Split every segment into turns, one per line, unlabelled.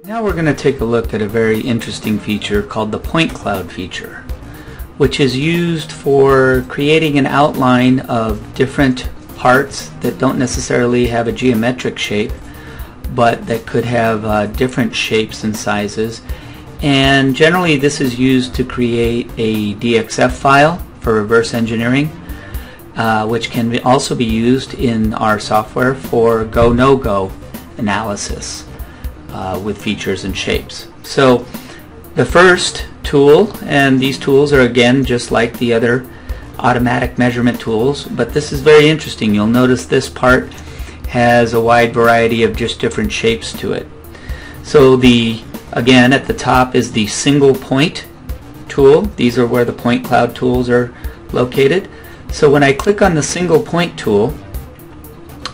Now we're going to take a look at a very interesting feature called the point cloud feature, which is used for creating an outline of different parts that don't necessarily have a geometric shape, but that could have different shapes and sizes. And generally this is used to create a DXF file for reverse engineering, which can also be used in our software for go no-go analysis with features and shapes. So the first tool, and these tools are again just like the other automatic measurement tools, but this is very interesting. You'll notice this part has a wide variety of just different shapes to it. So again at the top is the single point tool. These are where the point cloud tools are located. So when I click on the single point tool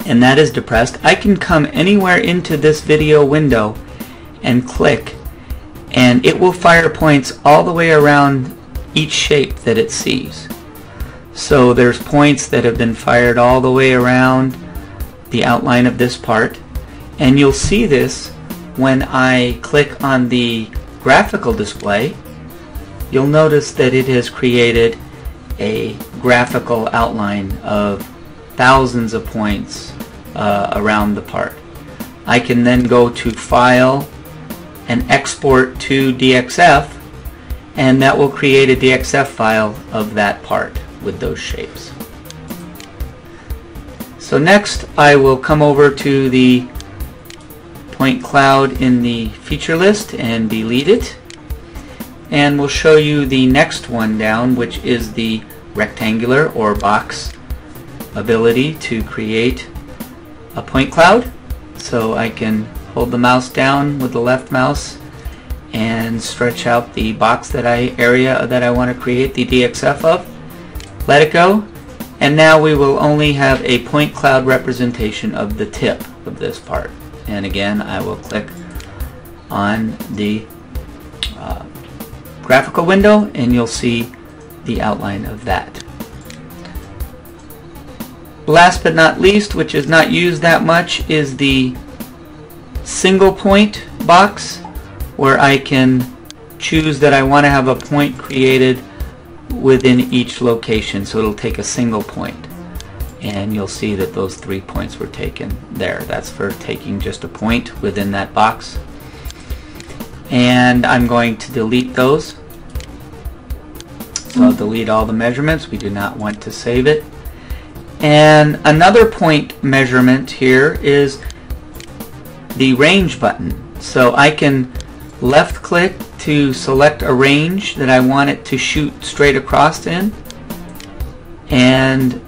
and that is depressed, I can come anywhere into this video window and click, and it will fire points all the way around each shape that it sees. So there's points that have been fired all the way around the outline of this part, and you'll see this when I click on the graphical display. You'll notice that it has created a graphical outline of thousands of points around the part. I can then go to File and Export to DXF, and that will create a DXF file of that part with those shapes. So next I will come over to the point cloud in the feature list and delete it, and we'll show you the next one down, which is the rectangular or box ability to create a point cloud. So I can hold the mouse down with the left mouse and stretch out the box area that I want to create the DXF of. Let it go, and now we will only have a point cloud representation of the tip of this part. And again, I will click on the graphical window and you'll see the outline of that. Last but not least, which is not used that much, is the single point box, where I can choose that I want to have a point created within each location. So it'll take a single point, and you'll see that those 3 points were taken there. That's for taking just a point within that box. And I'm going to delete those. So I'll delete all the measurements. We do not want to save it. And another point measurement here is the range button. So I can left click to select a range that I want it to shoot straight across in, and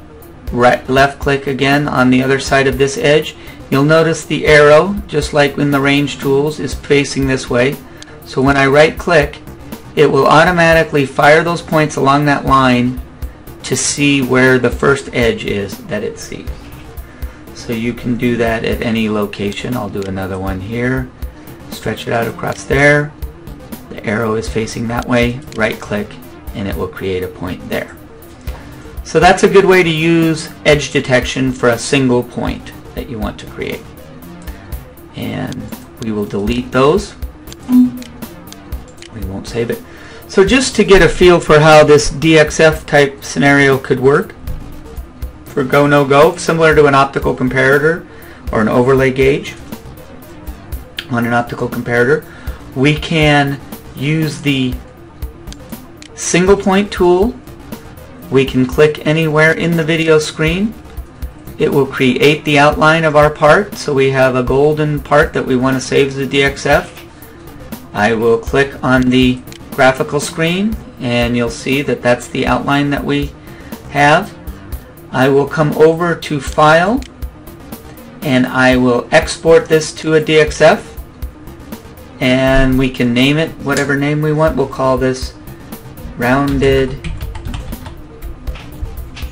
left click again on the other side of this edge. You'll notice the arrow, just like in the range tools, is facing this way. So when I right click, it will automatically fire those points along that line to see where the first edge is that it sees. So you can do that at any location. I'll do another one here. Stretch it out across there. The arrow is facing that way. Right click and it will create a point there. So that's a good way to use edge detection for a single point that you want to create. And we will delete those. We won't save it. So just to get a feel for how this DXF type scenario could work for go no go, similar to an optical comparator or an overlay gauge on an optical comparator, we can use the single point tool. We can click anywhere in the video screen. It will create the outline of our part. So we have a golden part that we want to save as a DXF. I will click on the graphical screen and you'll see that that's the outline that we have. I will come over to File and I will export this to a DXF, and we can name it whatever name we want. We'll call this Rounded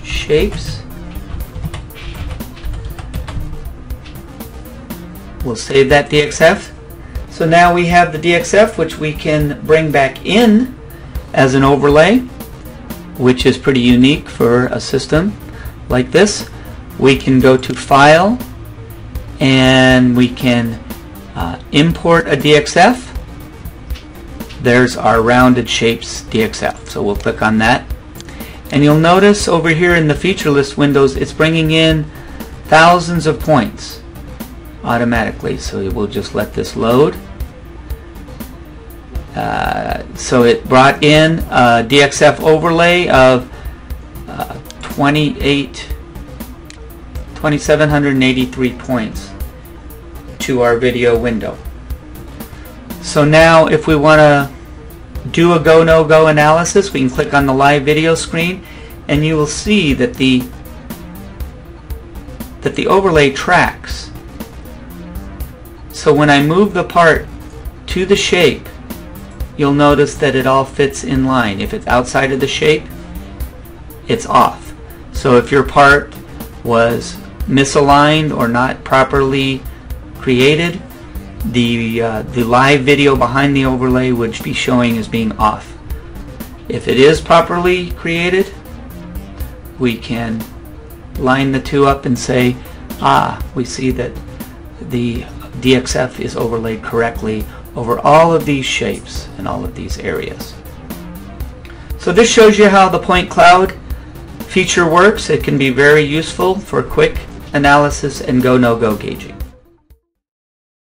Shapes. We'll save that DXF. So now we have the DXF, which we can bring back in as an overlay, which is pretty unique for a system like this. We can go to File and we can import a DXF. There's our rounded shapes DXF. So we'll click on that. And you'll notice over here in the feature list windows, it's bringing in thousands of points automatically. So we'll just let this load. So it brought in a DXF overlay of 2,783 points to our video window. So now if we want to do a go no go analysis, we can click on the live video screen and you will see that the overlay tracks. So when I move the part to the shape, you'll notice that it all fits in line. If it's outside of the shape, it's off. So if your part was misaligned or not properly created, the live video behind the overlay would be showing as being off. If it is properly created, we can line the two up and say, we see that the DXF is overlaid correctly over all of these shapes and all of these areas. So this shows you how the point cloud feature works. It can be very useful for quick analysis and go no go gauging.